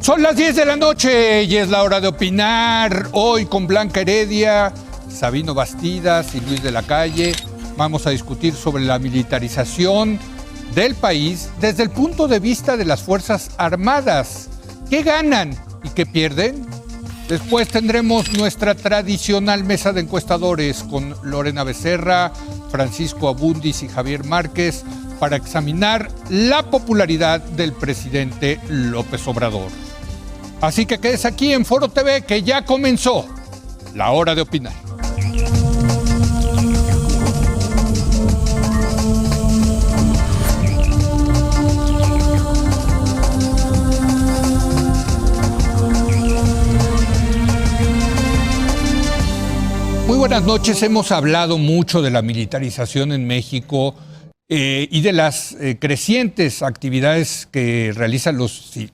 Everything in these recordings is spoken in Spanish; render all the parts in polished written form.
Son las 10 de la noche y es la hora de opinar. Hoy con Blanca Heredia, Sabino Bastidas y Luis de la Calle vamos a discutir sobre la militarización del país desde el punto de vista de las Fuerzas Armadas. ¿Qué ganan y qué pierden? Después tendremos nuestra tradicional mesa de encuestadores con Lorena Becerra, Francisco Abundis y Javier Márquez para examinar la popularidad del presidente López Obrador. Así que quédese aquí en Foro TV, que ya comenzó la hora de opinar. Muy buenas noches. Hemos hablado mucho de la militarización en México y de las crecientes actividades que realizan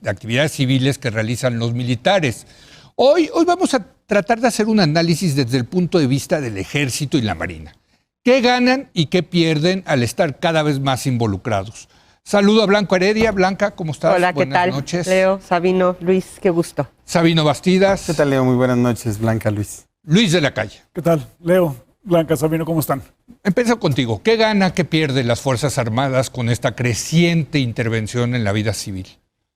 actividades civiles que realizan los militares. Hoy vamos a tratar de hacer un análisis desde el punto de vista del Ejército y la Marina. ¿Qué ganan y qué pierden al estar cada vez más involucrados? Saludo a Blanca Heredia. Blanca, ¿cómo estás? Hola, ¿qué tal? Buenas noches. Leo, Sabino, Luis, qué gusto. Sabino Bastidas. ¿Qué tal, Leo? Muy buenas noches, Blanca, Luis. Luis de la Calle. ¿Qué tal? Leo, Blanca, Sabino, ¿cómo están? Empiezo contigo. ¿Qué gana, qué pierden las Fuerzas Armadas con esta creciente intervención en la vida civil?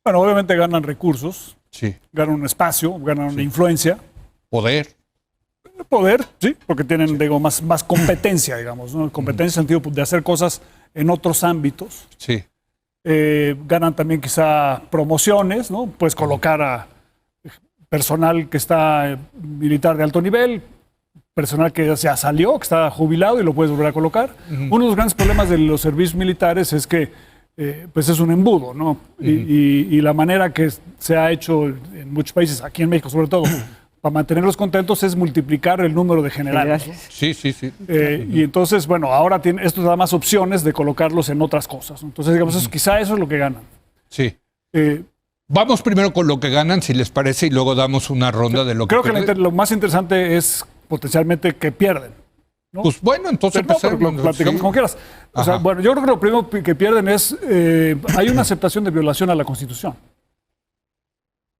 Bueno, obviamente ganan recursos, Sí. ganan un espacio, ganan una influencia. Poder. Poder, sí, porque tienen, digo, más competencia, digamos, ¿no? Competencia en el sentido de hacer cosas en otros ámbitos. Sí. Ganan también quizá promociones, ¿no? Puedes colocar a personal que está militar de alto nivel, personal que ya salió, que está jubilado y lo puedes volver a colocar. Uno de los grandes problemas de los servicios militares es que pues es un embudo, ¿no? Y la manera que se ha hecho en muchos países, aquí en México sobre todo, para mantenerlos contentos es multiplicar el número de generales. Sí. Y entonces, bueno, ahora esto da más opciones de colocarlos en otras cosas, ¿no? Entonces, digamos, quizá eso es lo que ganan. Sí. Vamos primero con lo que ganan, si les parece, y luego damos una ronda de lo que pierden. Creo que lo más interesante es potencialmente que pierden, ¿no? Pues bueno, entonces lo platicamos como quieras. O sea, bueno, yo creo que lo primero que pierden es hay una aceptación de violación a la Constitución.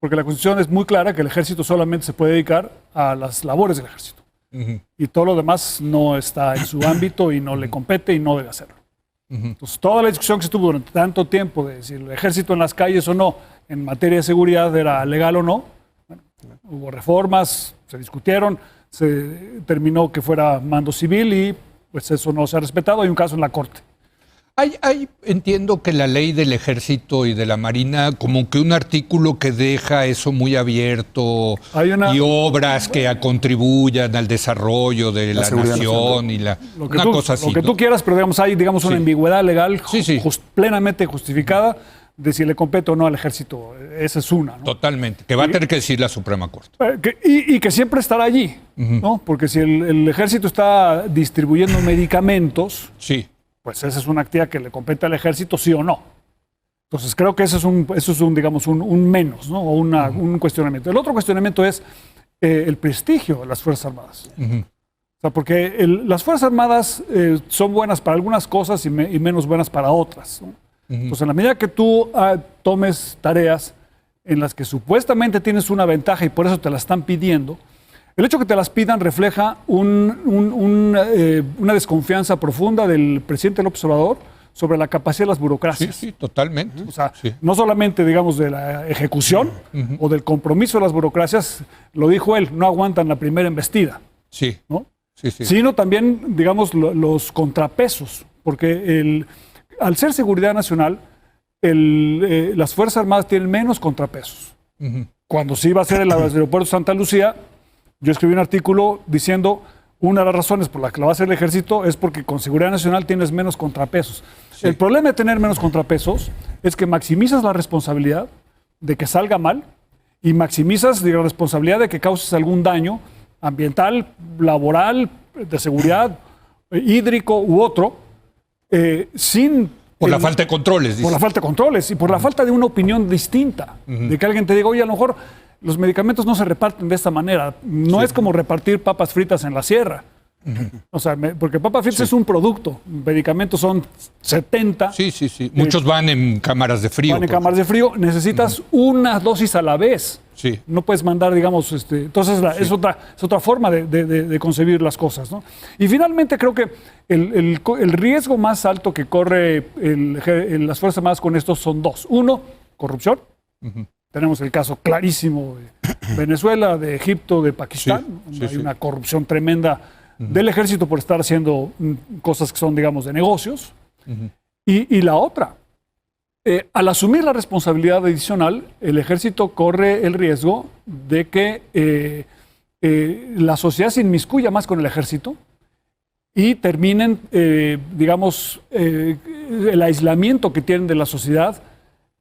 Porque la Constitución es muy clara que el ejército solamente se puede dedicar a las labores del ejército. Y todo lo demás no está en su ámbito y no le compete y no debe hacerlo. Entonces, toda la discusión que estuvo durante tanto tiempo de si el ejército en las calles o no, en materia de seguridad, era legal o no, bueno, hubo reformas, se discutieron, se terminó que fuera mando civil y pues eso no se ha respetado. Hay un caso en la Corte. Entiendo que la ley del Ejército y de la Marina, como que un artículo que deja eso muy abierto y obras que contribuyan al desarrollo de la nación y una cosa así. Lo que tú quieras, pero digamos, hay una ambigüedad legal plenamente justificada de si le compete o no al Ejército. Esa es una, ¿no? Totalmente, que va a tener que decir la Suprema Corte. Y que siempre estará allí, ¿no? Porque si el Ejército está distribuyendo medicamentos, pues esa es una actividad que le compete al Ejército, sí o no. Entonces creo que eso es un menos, ¿no? O un cuestionamiento. El otro cuestionamiento es el prestigio de las Fuerzas Armadas. O sea, porque las Fuerzas Armadas son buenas para algunas cosas y menos buenas para otras, ¿no? Entonces, en la medida que tú tomes tareas en las que supuestamente tienes una ventaja y por eso te la están pidiendo, el hecho que te las pidan refleja una desconfianza profunda del presidente López Obrador sobre la capacidad de las burocracias. Sí, totalmente. O sea, no solamente, digamos, de la ejecución o del compromiso de las burocracias, lo dijo él, no aguantan la primera embestida. ¿No? Sino también, digamos, los contrapesos, porque al ser seguridad nacional, las Fuerzas Armadas tienen menos contrapesos. Cuando se iba a hacer el aeropuerto de Santa Lucía, yo escribí un artículo diciendo una de las razones por las que lo va a hacer el Ejército es porque con seguridad nacional tienes menos contrapesos. El problema de tener menos contrapesos es que maximizas la responsabilidad de que salga mal y maximizas la responsabilidad de que causes algún daño ambiental, laboral, de seguridad, hídrico u otro, por la falta de controles. Por la falta de controles y por la falta de una opinión distinta. De que alguien te diga, oye, a lo mejor los medicamentos no se reparten de esta manera. No es como repartir papas fritas en la sierra. O sea, porque Papa Fits es un producto. Medicamentos son 70. Sí. Muchos van en cámaras de frío. Van en cámaras de frío. Necesitas una dosis a la vez. Sí. No puedes mandar, digamos, entonces es otra forma de concebir las cosas, ¿no? Y finalmente creo que el riesgo más alto que corre las Fuerzas Armadas con esto son dos. Uno, corrupción. Tenemos el caso clarísimo de Venezuela, de Egipto, de Pakistán. Hay una corrupción tremenda del ejército por estar haciendo cosas que son, digamos, de negocios. Y la otra, al asumir la responsabilidad adicional, el ejército corre el riesgo de que la sociedad se inmiscuya más con el ejército y terminen, digamos, el aislamiento que tienen de la sociedad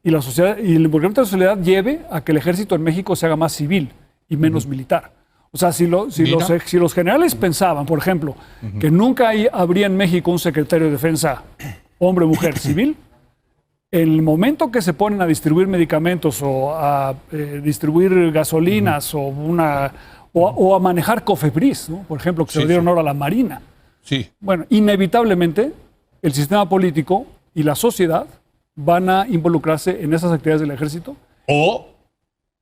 y el involucramiento de la sociedad lleve a que el ejército en México se haga más civil y menos militar. O sea, si los generales pensaban, por ejemplo, que nunca habría en México un secretario de defensa, hombre, mujer, civil, en el momento que se ponen a distribuir medicamentos o a distribuir gasolinas o a manejar Cofepris, ¿no? Por ejemplo, que se lo dieron ahora a la Marina. Bueno, inevitablemente el sistema político y la sociedad van a involucrarse en esas actividades del ejército. O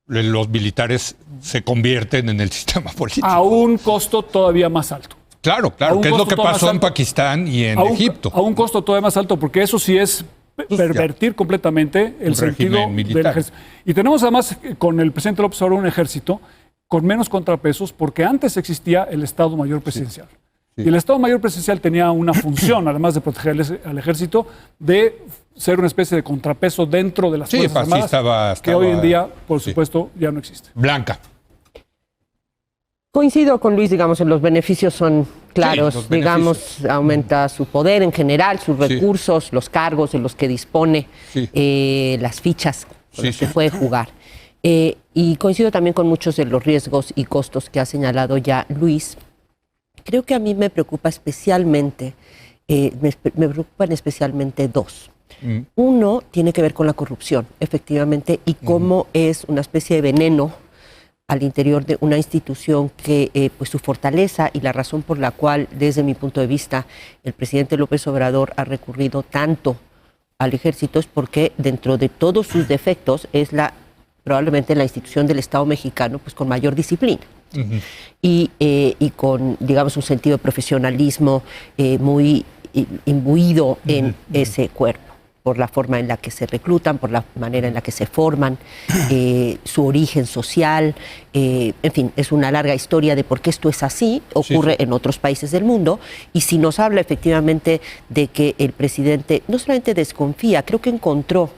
los militares se convierten en el sistema político. A un costo todavía más alto. Claro, que es lo que pasó en Pakistán y en Egipto. A un costo todavía más alto, porque eso sí es pervertir completamente el sentido del ejército. Y tenemos además con el presidente López Obrador un ejército con menos contrapesos, porque antes existía el Estado Mayor Presidencial. Y el Estado Mayor Presidencial tenía una función, además de proteger al ejército, de ser una especie de contrapeso dentro de las Fuerzas Armadas, que hoy en día, por supuesto, ya no existe. Blanca. Coincido con Luis, digamos, los beneficios son claros, digamos, aumenta su poder en general, sus recursos, los cargos de los que dispone, las fichas con las que puede jugar. Y coincido también con muchos de los riesgos y costos que ha señalado ya Luis. Creo que a mí me preocupa especialmente, me preocupan especialmente dos. Uno tiene que ver con la corrupción, efectivamente, y cómo es una especie de veneno al interior de una institución que, pues su fortaleza y la razón por la cual, desde mi punto de vista, el presidente López Obrador ha recurrido tanto al ejército es porque dentro de todos sus defectos es probablemente la institución del Estado mexicano pues con mayor disciplina. Y con, digamos, un sentido de profesionalismo muy imbuido en ese cuerpo, por la forma en la que se reclutan, por la manera en la que se forman, su origen social, en fin, es una larga historia de por qué esto es así, ocurre en otros países del mundo, y si nos habla efectivamente de que el presidente no solamente desconfía, creo que encontró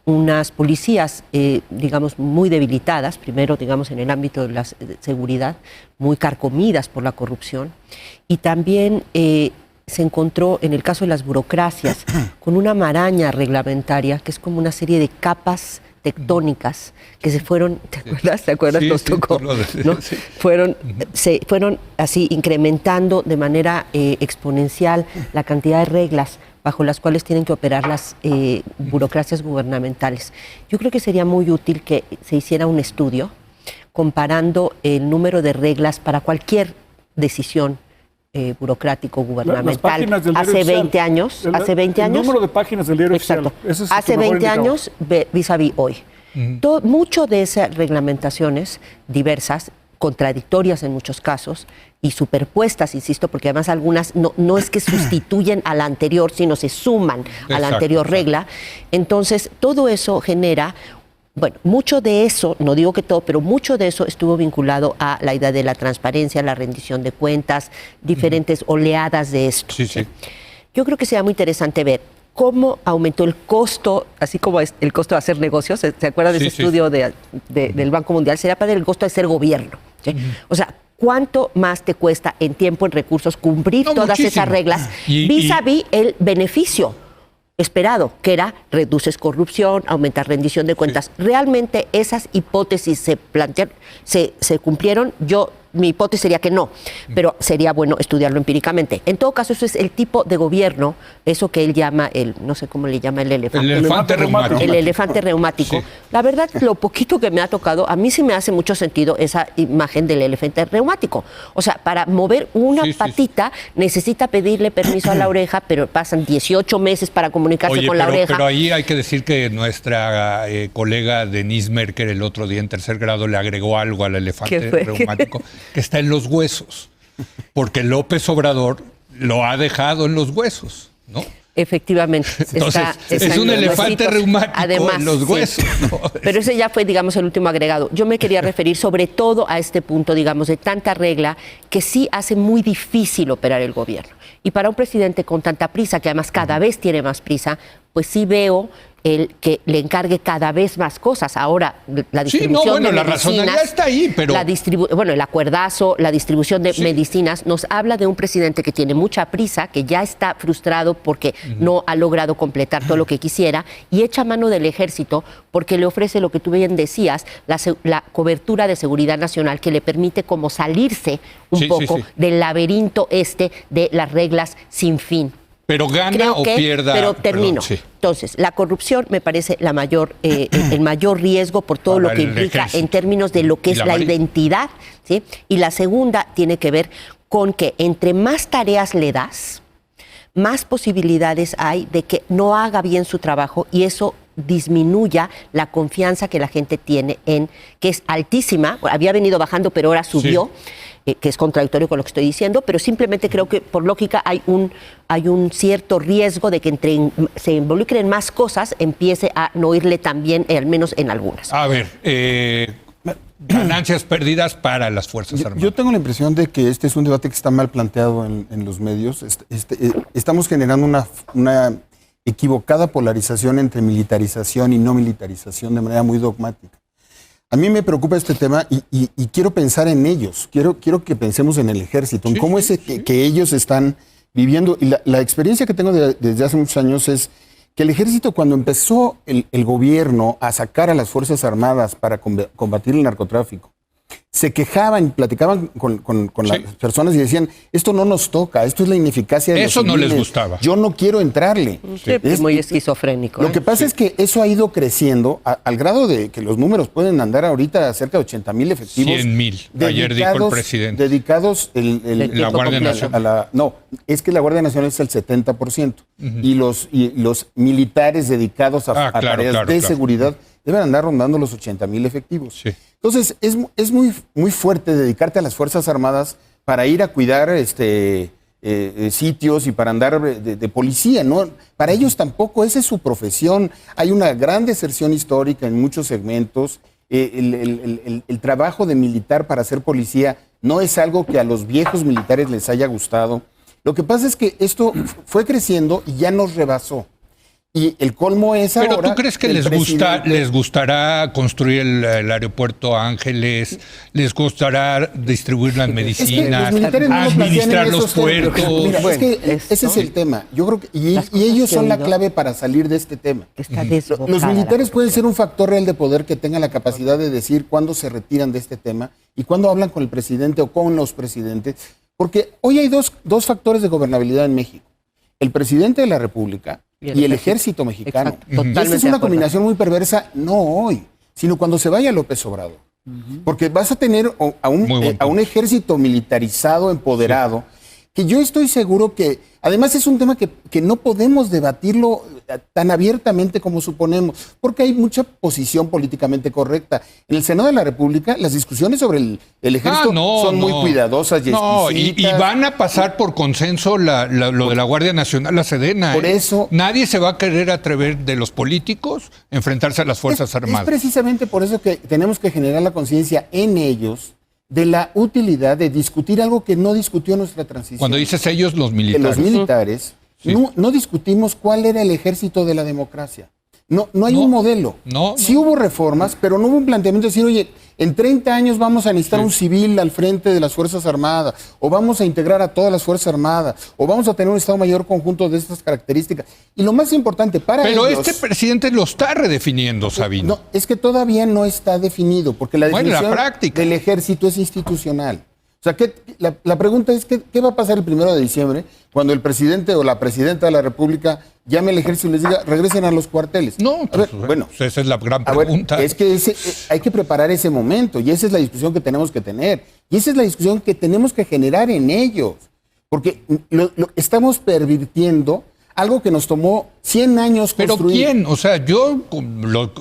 unas policías, digamos, muy debilitadas, primero, digamos, en el ámbito de la seguridad, muy carcomidas por la corrupción, y también se encontró, en el caso de las burocracias, con una maraña reglamentaria, que es como una serie de capas tectónicas que se fueron, ¿te acuerdas? ¿Te acuerdas? Nos tocó, ¿no? Se fueron así incrementando de manera exponencial la cantidad de reglas bajo las cuales tienen que operar las burocracias gubernamentales. Yo creo que sería muy útil que se hiciera un estudio comparando el número de reglas para cualquier decisión burocrático gubernamental hace 20 años. Hace 20 años. El número de páginas del diario oficial. Hace 20 años vis-a-vis hoy. Mucho de esas reglamentaciones diversas, contradictorias en muchos casos y superpuestas, insisto, porque además algunas no es que sustituyen a la anterior, sino se suman a la anterior regla. Entonces, todo eso genera, bueno, mucho de eso, no digo que todo, pero mucho de eso estuvo vinculado a la idea de la transparencia, la rendición de cuentas, diferentes oleadas de esto. Yo creo que sería muy interesante ver cómo aumentó el costo, así como es el costo de hacer negocios. ¿Se acuerda de ese estudio del Banco Mundial? Sería para el costo de ser gobierno. O sea, ¿cuánto más te cuesta en tiempo, en recursos, cumplir todas esas reglas vis-a-vis el beneficio esperado, que era reduces corrupción, aumentar rendición de cuentas? ¿Realmente esas hipótesis se plantearon, se cumplieron? Yo mi hipótesis sería que no, pero sería bueno estudiarlo empíricamente. En todo caso, eso es el tipo de gobierno, eso que él llama no sé cómo le llama el elefante. El elefante reumático. El elefante reumático. Sí. La verdad, lo poquito que me ha tocado, a mí sí me hace mucho sentido esa imagen del elefante reumático. O sea, para mover una patita necesita pedirle permiso a la oreja, pero pasan 18 meses para comunicarse con la oreja. Pero ahí hay que decir que nuestra colega Denise Merker el otro día en tercer grado le agregó algo al elefante reumático, que está en los huesos, porque López Obrador lo ha dejado en los huesos, ¿no? Efectivamente. Entonces, es un elefante reumático además, en los huesos. Sí. ¿No? Pero ese ya fue, digamos, el último agregado. Yo me quería referir sobre todo a este punto, digamos, de tanta regla que sí hace muy difícil operar el gobierno. Y para un presidente con tanta prisa, que además cada vez tiene más prisa, pues sí veo el que le encargue cada vez más cosas. Ahora, la distribución de la medicinas, razonaría está ahí, pero... el acuerdazo, la distribución de medicinas, nos habla de un presidente que tiene mucha prisa, que ya está frustrado porque no ha logrado completar todo lo que quisiera, y echa mano del ejército porque le ofrece lo que tú bien decías, la cobertura de seguridad nacional que le permite como salirse un poco del laberinto de las reglas sin fin. Pero gana o pierda. Pero termino. Entonces, la corrupción me parece el mayor riesgo por todo lo que implica en términos de lo que es la identidad, ¿sí? Y la segunda tiene que ver con que entre más tareas le das, más posibilidades hay de que no haga bien su trabajo y eso disminuya la confianza que la gente tiene que es altísima, había venido bajando pero ahora subió. Que es contradictorio con lo que estoy diciendo, pero simplemente creo que por lógica hay un cierto riesgo de que se involucren más cosas, empiece a no irle tan bien, al menos en algunas. A ver, ganancias perdidas para las Fuerzas Armadas. Yo tengo la impresión de que este es un debate que está mal planteado en los medios. Estamos generando una equivocada polarización entre militarización y no militarización de manera muy dogmática. A mí me preocupa este tema y quiero pensar en ellos, quiero que pensemos en el ejército, en cómo es que ellos están viviendo. Y la experiencia que tengo desde hace muchos años es que el ejército, cuando empezó el gobierno a sacar a las Fuerzas Armadas para combatir el narcotráfico, se quejaban y platicaban con las personas y decían, esto no nos toca, esto es la ineficacia de eso los civiles, no les gustaba. Yo no quiero entrarle. Es muy esquizofrénico. Lo que pasa es que eso ha ido creciendo al grado de que los números pueden andar ahorita a cerca de 80,000 efectivos. 100,000, ayer dijo el presidente. Dedicados la Guardia Nacional. No, es que la Guardia Nacional es el 70%. Y los militares dedicados a tareas de seguridad deben andar rondando los 80,000 efectivos. Sí. Entonces, es muy fuerte dedicarte a las Fuerzas Armadas para ir a cuidar sitios y para andar de policía, ¿no? Para ellos tampoco, esa es su profesión. Hay una gran deserción histórica en muchos segmentos. El trabajo de militar para ser policía no es algo que a los viejos militares les haya gustado. Lo que pasa es que esto fue creciendo y ya nos rebasó. Y el colmo es ahora... ¿Pero tú crees que les gustará construir el aeropuerto Ángeles? ¿Les gustará distribuir las medicinas? ¿Administrar los puertos? Mira, bueno, ese es el tema. Yo creo que... Y ellos son la clave para salir de este tema. Los militares pueden ser un factor real de poder que tenga la capacidad de decir cuándo se retiran de este tema y cuándo hablan con el presidente o con los presidentes. Porque hoy hay dos factores de gobernabilidad en México. El presidente de la República y el ejército mexicano. Y esta es una combinación muy perversa, no hoy, sino cuando se vaya López Obrador. Porque vas a tener a un ejército militarizado, empoderado, que yo estoy seguro que, además es un tema que no podemos debatirlo tan abiertamente como suponemos, porque hay mucha posición políticamente correcta. En el Senado de la República, las discusiones sobre el ejército son muy cuidadosas y exquisitas. Y van a pasar por consenso lo de la Guardia Nacional, la Sedena. Por eso... Nadie se va a querer atrever de los políticos a enfrentarse a las Fuerzas Armadas. Es precisamente por eso que tenemos que generar la conciencia en ellos de la utilidad de discutir algo que no discutió nuestra transición. Cuando dices ellos, los militares. Los militares, no discutimos cuál era el ejército de la democracia. No hay un modelo. Sí hubo reformas, pero no hubo un planteamiento de decir, oye, en 30 años vamos a necesitar un civil al frente de las Fuerzas Armadas, o vamos a integrar a todas las Fuerzas Armadas, o vamos a tener un Estado Mayor conjunto de estas características. Y lo más importante para ellos... Pero este presidente lo está redefiniendo, Sabino. No, es que todavía no está definido, porque la definición del ejército es institucional. sea, la pregunta es, ¿qué va a pasar el 1 de diciembre cuando el presidente o la presidenta de la República llame al ejército y les diga, regresen a los cuarteles? No, pues, bueno, esa es la gran pregunta. Es que hay que preparar ese momento y esa es la discusión que tenemos que tener. Y esa es la discusión que tenemos que generar en ellos. Porque estamos pervirtiendo algo que nos tomó 100 años construir. ¿Pero quién? O sea, yo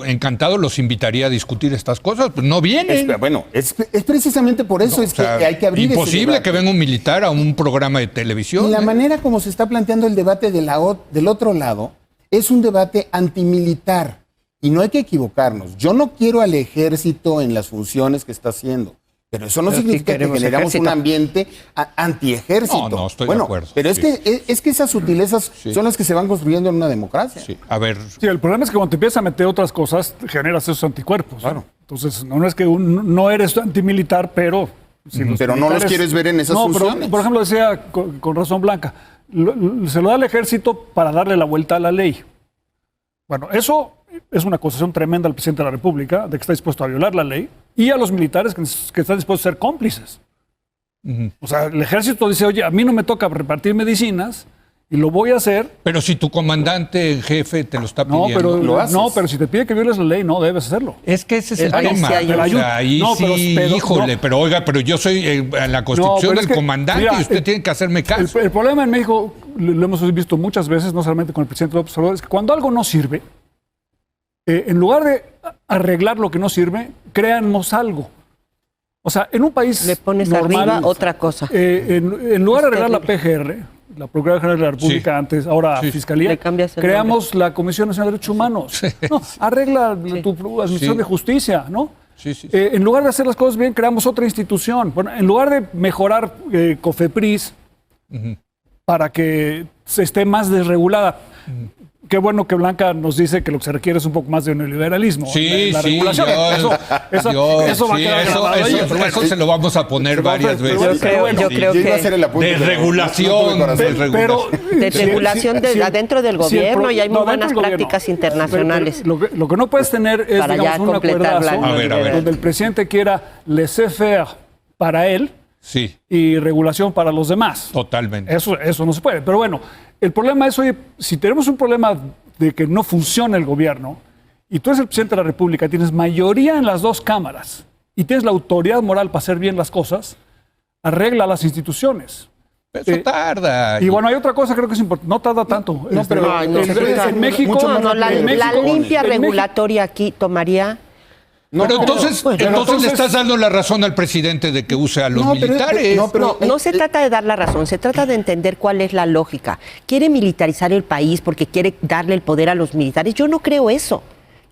encantado los invitaría a discutir estas cosas, pues no vienen. Es precisamente por eso que hay que abrir imposible que venga un militar a un programa de televisión. Y la manera como se está planteando el debate del otro lado es un debate antimilitar. Y no hay que equivocarnos. Yo no quiero al ejército en las funciones que está haciendo. Pero eso no significa que generamos un ambiente antiejército. No, estoy de acuerdo. Pero es que esas sutilezas son las que se van construyendo en una democracia. Sí, a ver. Sí, el problema es que cuando te empiezas a meter otras cosas, generas esos anticuerpos. Claro. Entonces, no es que no eres antimilitar, pero... pero no los quieres ver en esas funciones. Pero, por ejemplo, decía con razón Blanca, se lo da al ejército para darle la vuelta a la ley. Bueno, eso es una acusación tremenda al presidente de la República, de que está dispuesto a violar la ley, y a los militares que están dispuestos a ser cómplices. O sea, el ejército dice, oye, a mí no me toca repartir medicinas y lo voy a hacer. Pero si tu comandante en jefe te lo está pidiendo, lo haces. No, pero si te pide que violes la ley, no debes hacerlo. Es que ese es el tema. Pero oiga, pero yo soy en la Constitución el comandante y usted tiene que hacerme caso. El problema en México, lo hemos visto muchas veces, no solamente con el presidente López Obrador, es que cuando algo no sirve, en lugar de arreglar lo que no sirve, créanos algo. O sea, en un país le pones normal, arriba otra cosa. En lugar de arreglar la PGR, la Procuraduría General de la República, antes, ahora Fiscalía, creamos la Comisión Nacional de Derechos Humanos. No, arregla tu Administración de Justicia, ¿no? En lugar de hacer las cosas bien, creamos otra institución. Bueno, en lugar de mejorar COFEPRIS para que se esté más desregulada. Qué bueno que Blanca nos dice que lo que se requiere es un poco más de neoliberalismo. La regulación. Eso va a quedar grabado ahí. Eso se lo vamos a poner varias veces. Yo creo que de regulación. De regulación adentro del gobierno y hay muy buenas prácticas internacionales. Lo que no puedes tener es, digamos, un acuerdazo donde el presidente quiera laissez-faire para él y regulación para los demás. Totalmente. Eso no se puede. Pero bueno, el problema es, oye, si tenemos un problema de que no funciona el gobierno y tú eres el presidente de la República, tienes mayoría en las dos cámaras y tienes la autoridad moral para hacer bien las cosas, arregla las instituciones. Eso tarda. Y bueno, hay otra cosa, creo que es importante. No tarda tanto. En México, la limpia regulatoria aquí tomaría... Pero entonces le estás dando la razón al presidente de que use a los militares. No se trata de dar la razón, se trata de entender cuál es la lógica. ¿Quiere militarizar el país porque quiere darle el poder a los militares? Yo no creo eso.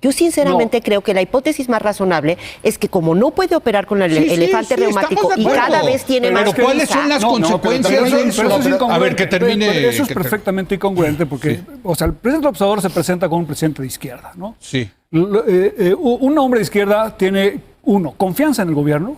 Yo sinceramente creo que la hipótesis más razonable es que como no puede operar con el elefante reumático y cada vez tiene más... Pero ¿cuáles son las consecuencias de eso? A ver, que termine... Eso es perfectamente incongruente porque, o sea, el presidente López Obrador se presenta como un presidente de izquierda, ¿no? Sí. Un hombre de izquierda tiene, confianza en el gobierno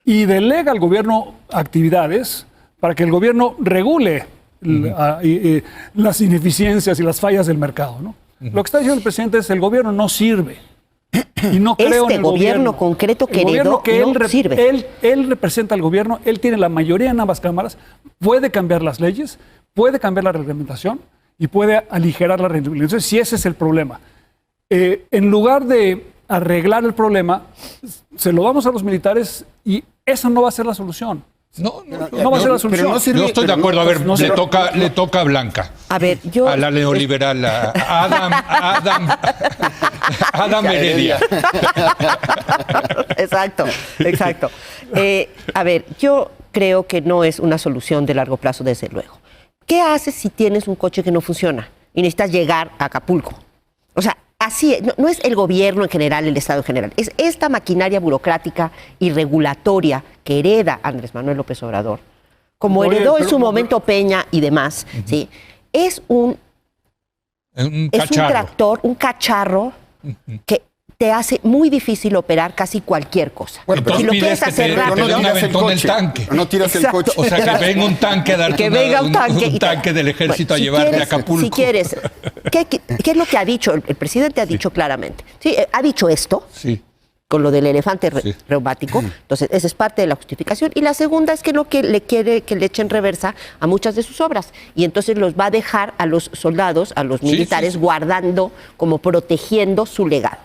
y delega al gobierno actividades para que el gobierno regule las ineficiencias y las fallas del mercado, ¿no? Lo que está diciendo el presidente es el gobierno no sirve. Y no creo en el gobierno concreto que heredó no sirve. Él representa al gobierno, él tiene la mayoría en ambas cámaras, puede cambiar las leyes, puede cambiar la reglamentación y puede aligerar la reglamentación si ese es el problema. En lugar de arreglar el problema, se lo damos a los militares y esa no va a ser la solución. No va a ser la solución. Yo estoy de acuerdo. A ver, le toca a Blanca. A ver, a la neoliberal, a Adam Heredia. Exacto. A ver, yo creo que no es una solución de largo plazo, desde luego. ¿Qué haces si tienes un coche que no funciona y necesitas llegar a Acapulco? O sea, así es, no es el gobierno en general, el Estado en general, es esta maquinaria burocrática y regulatoria que hereda Andrés Manuel López Obrador, como heredó en su momento Peña y demás, ¿sí? Es un tractor, un cacharro que te hace muy difícil operar casi cualquier cosa. Bueno, pero si lo quieres hacer rápido, no tiras el coche. No tiras el coche. O sea, que venga un tanque a darte un tanque del ejército a llevarte a Acapulco. Si quieres, ¿qué es lo que ha dicho? El presidente ha dicho claramente. ¿Sí? Ha dicho esto. Sí. con lo del elefante reumático. Entonces, esa es parte de la justificación. Y la segunda es que no que le quiere que le echen reversa a muchas de sus obras. Y entonces los va a dejar a los soldados, a los militares, guardando, como protegiendo su legado.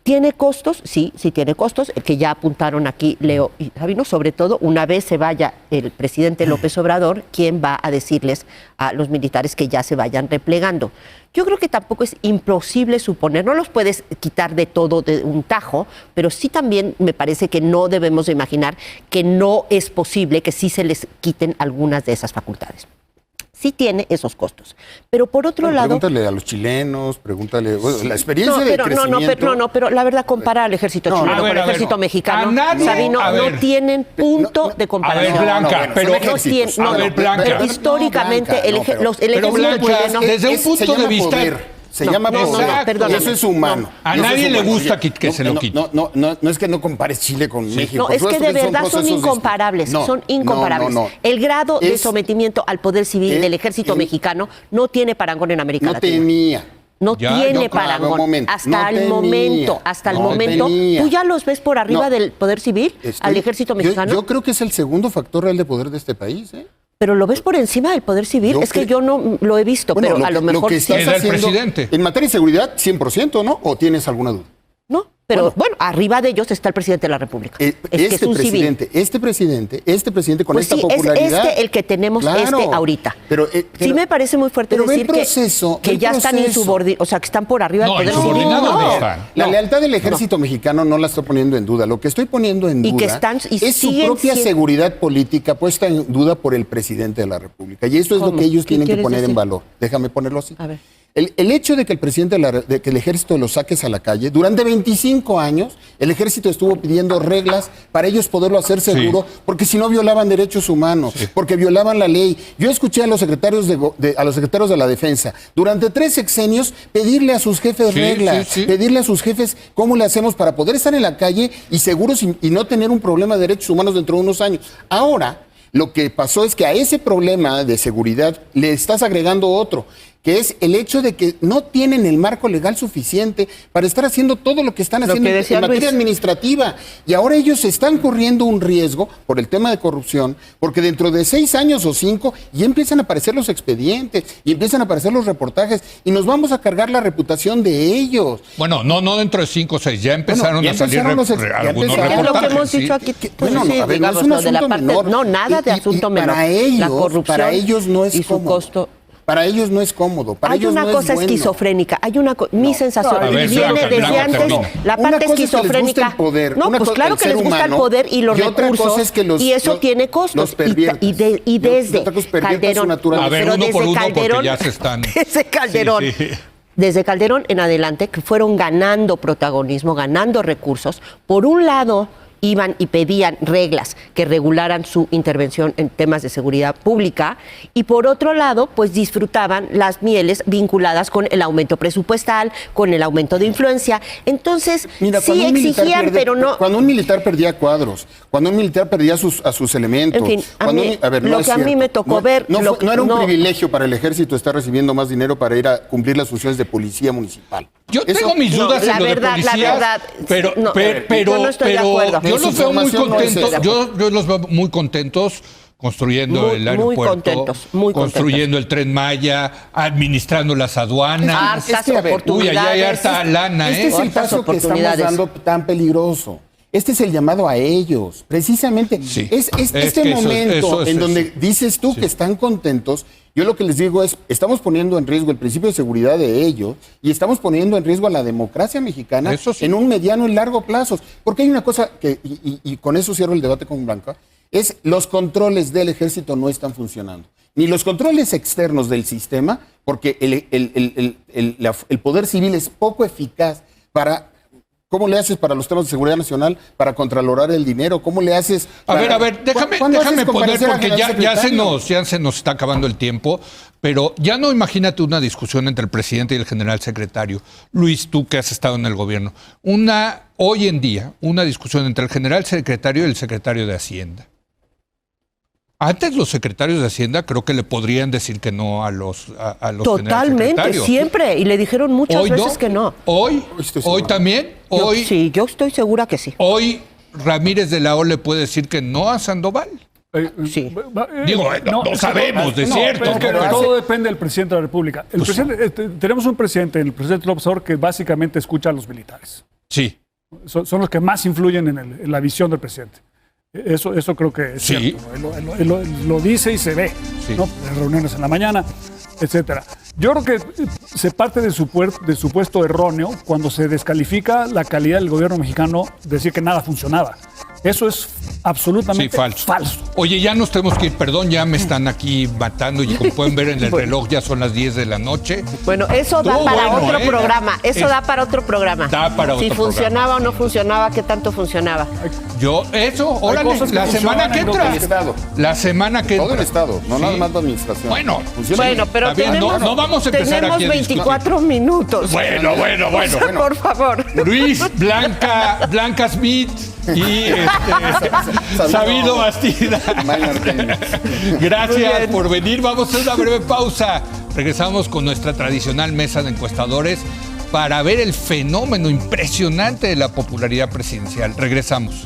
¿Tiene costos? Sí, sí tiene costos, el que ya apuntaron aquí Leo y Sabino, sobre todo una vez se vaya el presidente López Obrador, ¿quién va a decirles a los militares que ya se vayan replegando? Yo creo que tampoco es imposible suponer, no los puedes quitar de todo de un tajo, pero sí también me parece que no debemos de imaginar que no es posible que sí se les quiten algunas de esas facultades. Sí tiene esos costos. Pero por otro lado... Pregúntale a los chilenos, pregúntale... la experiencia de crecimiento... pero la verdad, comparar al ejército chileno con el ejército mexicano, Sabino, no tienen punto de comparación. A ver, Blanca, pero... Pero históricamente el ejército chileno... Desde un punto de vista... Se llama poder. Eso es humano. A nadie le gusta que se lo quite. No es que no compares Chile con México. No, es que de verdad son incomparables. Son incomparables. El grado de sometimiento al poder civil del ejército mexicano no tiene parangón en América Latina. No tiene parangón. Hasta el momento. ¿Tú ya los ves por arriba del poder civil al ejército mexicano? Yo creo que es el segundo factor real de poder de este país, Pero lo ves por encima del poder civil. Es que yo no lo he visto, pero a lo mejor... Lo que estás haciendo, presidente. En materia de seguridad, 100%, ¿no? ¿O tienes alguna duda? No, pero bueno, arriba de ellos está el presidente de la República. Este presidente con pues esta popularidad... Es el que tenemos ahorita. Pero sí me parece muy fuerte decir que ya están insubordinados, o sea, que están por arriba del poder civil. La lealtad del ejército mexicano no la estoy poniendo en duda. Lo que estoy poniendo en duda es su propia seguridad política puesta en duda por el presidente de la República. Y eso es lo que ellos tienen que poner en valor. Déjame ponerlo así. A ver. El hecho de que el presidente de que el ejército los saques a la calle, durante 25 años el ejército estuvo pidiendo reglas para ellos poderlo hacer seguro, porque si no violaban derechos humanos, porque violaban la ley. Yo escuché a los secretarios de la defensa durante 3 sexenios pedirle a sus jefes reglas, pedirle a sus jefes cómo le hacemos para poder estar en la calle y seguros y no tener un problema de derechos humanos dentro de unos años. Ahora, lo que pasó es que a ese problema de seguridad le estás agregando otro, que es el hecho de que no tienen el marco legal suficiente para estar haciendo todo lo que están haciendo en materia administrativa. Y ahora ellos están corriendo un riesgo por el tema de corrupción, porque dentro de 6 años o 5 ya empiezan a aparecer los expedientes y empiezan a aparecer los reportajes y nos vamos a cargar la reputación de ellos. Bueno, no dentro de 5 o 6, ya empezaron a salir algunos reportajes. Es lo que hemos dicho aquí. Bueno, a ver, no es un asunto menor. No, nada de asunto menor. Para ellos no es su costo. Para ellos no es cómodo. Hay una cosa esquizofrénica. Mi sensación viene desde antes. La parte esquizofrénica. No, pues claro que les gusta el poder y los recursos. Y eso tiene costos. Y desde Calderón. A ver, uno por uno porque ya se están... Desde Calderón en adelante, que fueron ganando protagonismo, ganando recursos. Por un lado, iban y pedían reglas que regularan su intervención en temas de seguridad pública y por otro lado, pues disfrutaban las mieles vinculadas con el aumento presupuestal, con el aumento de influencia. Entonces, sí exigían, pero no... Cuando un militar perdía cuadros, cuando un militar perdía a sus elementos... En fin, lo que a mí me tocó ver... No era un privilegio para el ejército estar recibiendo más dinero para ir a cumplir las funciones de policía municipal. Yo tengo mis dudas en lo de policía, la verdad, pero no estoy de acuerdo. Yo los veo muy contentos. Yo los veo muy contentos construyendo el aeropuerto, construyendo el Tren Maya, administrando las aduanas. Allá hay harta lana. Este es el paso que estamos dando tan peligroso. Este es el llamado a ellos. Precisamente, este momento en donde dices tú que están contentos. Yo lo que les digo es, estamos poniendo en riesgo el principio de seguridad de ellos y estamos poniendo en riesgo a la democracia mexicana en un mediano y largo plazo. Porque hay una cosa que, y con eso cierro el debate con Blanca, es los controles del ejército no están funcionando. Ni los controles externos del sistema, porque el poder civil es poco eficaz para... ¿Cómo le haces para los temas de seguridad nacional, para contralorar el dinero? ¿Cómo le haces? Para... A ver, déjame poner, porque ya se nos está acabando el tiempo, pero ya no imagínate una discusión entre el presidente y el general secretario. Luis, tú que has estado en el gobierno, hoy en día, una discusión entre el general secretario y el secretario de Hacienda. Antes los secretarios de Hacienda creo que le podrían decir que no a los Totalmente, siempre. Y le dijeron muchas veces que no. ¿Hoy también? Sí, yo estoy segura que sí. ¿Hoy Ramírez de la O le puede decir que no a Sandoval? Sí. Digo, no sabemos, de cierto. Pero todo depende del presidente de la República. Tenemos un presidente, el presidente López Obrador, que básicamente escucha a los militares. Sí. Son los que más influyen en la visión del presidente. Eso creo que es cierto. Él lo dice y se ve, ¿no? En reuniones en la mañana, etcétera. Yo creo que se parte de supuesto erróneo cuando se descalifica la calidad del gobierno mexicano, decir que nada funcionaba. Eso es absolutamente falso. Oye, ya nos tenemos que ir, perdón, ya me están aquí matando y como pueden ver en el reloj ya son las 10 de la noche. Bueno, eso da para otro programa. Da para otro programa. Da para otro programa. Si funcionaba o no funcionaba, ¿qué tanto funcionaba? Órale, la semana que entra. La semana que entra. Todo el Estado, no nada más la administración. Bueno, pero no vamos a empezar aquí a 24 minutos. Bueno. Por favor. Luis, Blanca Smith y Sabino Bastida. Gracias por venir. Vamos a hacer una breve pausa. Regresamos con nuestra tradicional mesa de encuestadores para ver el fenómeno impresionante de la popularidad presidencial. Regresamos.